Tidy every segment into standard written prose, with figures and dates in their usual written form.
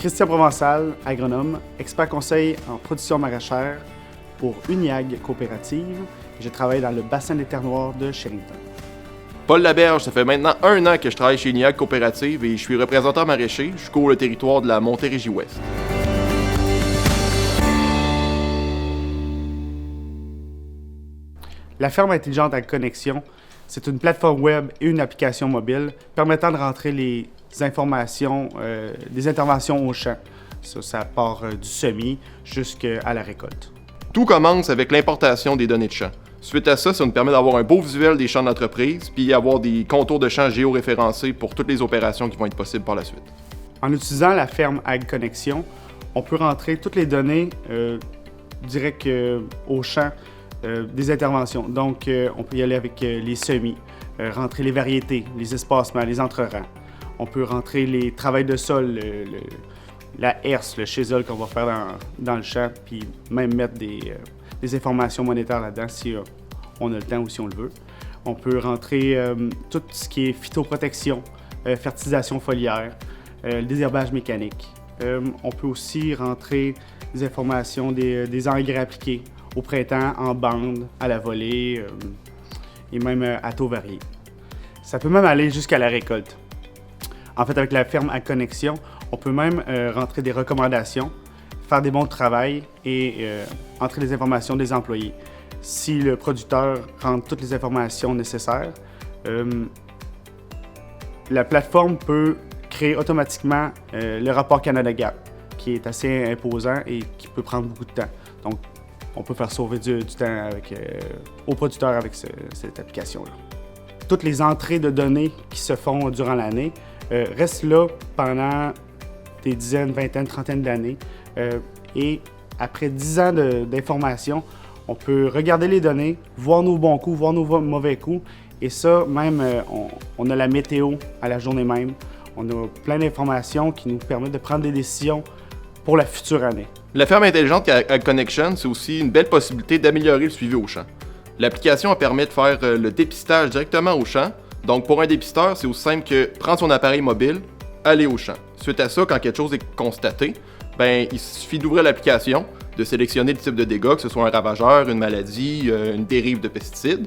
Christian Provençal, agronome, expert conseil en production maraîchère pour Uniag Coopérative. Je travaille dans le bassin des Terres Noires de Sherrington. Paul Laberge, ça fait maintenant 1 an que je travaille chez Uniag Coopérative et je suis représentant maraîcher. Je couvre le territoire de la Montérégie-Ouest. La ferme intelligente à connexion, c'est une plateforme web et une application mobile permettant de rentrer les informations, des interventions au champ. Ça part du semis jusqu'à la récolte. Tout commence avec l'importation des données de champ. Suite à ça, ça nous permet d'avoir un beau visuel des champs d'entreprise, puis avoir des contours de champs géoréférencés pour toutes les opérations qui vont être possibles par la suite. En utilisant la ferme Ag Connexion, on peut rentrer toutes les données direct au champ des interventions. Donc, on peut y aller avec les semis, rentrer les variétés, les espacements, les entrerangs. On peut rentrer les travails de sol, la herse, le chisel qu'on va faire dans le champ, puis même mettre des informations monétaires là-dedans si on a le temps ou si on le veut. On peut rentrer tout ce qui est phytoprotection, fertilisation foliaire, le désherbage mécanique. On peut aussi rentrer des informations des engrais appliqués au printemps, en bande, à la volée et même à taux variés. Ça peut même aller jusqu'à la récolte. En fait, avec la ferme à connexion, on peut même rentrer des recommandations, faire des bons de travail et entrer les informations des employés. Si le producteur rentre toutes les informations nécessaires, la plateforme peut créer automatiquement le rapport Canada-Gap, qui est assez imposant et qui peut prendre beaucoup de temps. Donc, on peut faire sauver du temps aux producteurs avec cette application-là. Toutes les entrées de données qui se font durant l'année restent là pendant des dizaines, vingtaines, trentaines d'années. Et après 10 ans d'information, on peut regarder les données, voir nos bons coups, voir nos mauvais coups. Et ça, même, on a la météo à la journée même. On a plein d'informations qui nous permettent de prendre des décisions pour la future année. La ferme intelligente Ag Connexion, c'est aussi une belle possibilité d'améliorer le suivi au champ. L'application permet de faire le dépistage directement au champ. Donc pour un dépisteur, c'est aussi simple que prendre son appareil mobile, aller au champ. Suite à ça, quand quelque chose est constaté, il suffit d'ouvrir l'application, de sélectionner le type de dégâts, que ce soit un ravageur, une maladie, une dérive de pesticides.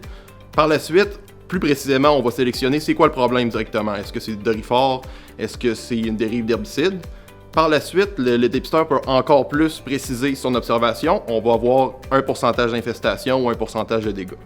Par la suite, plus précisément, on va sélectionner c'est quoi le problème directement. Est-ce que c'est du dorifort? Est-ce que c'est une dérive d'herbicide? Par la suite, le dépisteur peut encore plus préciser son observation. On va avoir un pourcentage d'infestation ou un pourcentage de dégâts.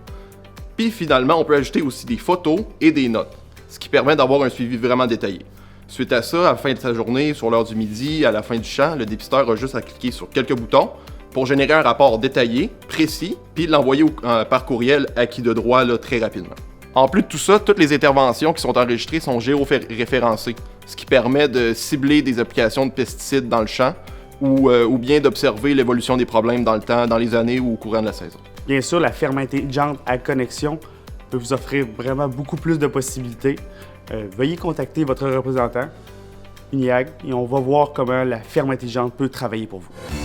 Puis finalement, on peut ajouter aussi des photos et des notes, ce qui permet d'avoir un suivi vraiment détaillé. Suite à ça, à la fin de sa journée, sur l'heure du midi, à la fin du champ, le dépisteur a juste à cliquer sur quelques boutons pour générer un rapport détaillé, précis, puis l'envoyer par courriel à qui de droit très rapidement. En plus de tout ça, toutes les interventions qui sont enregistrées sont géoréférencées, ce qui permet de cibler des applications de pesticides dans le champ ou bien d'observer l'évolution des problèmes dans le temps, dans les années ou au courant de la saison. Bien sûr, la ferme intelligente à connexion peut vous offrir vraiment beaucoup plus de possibilités. Veuillez contacter votre représentant, Uniag, et on va voir comment la ferme intelligente peut travailler pour vous.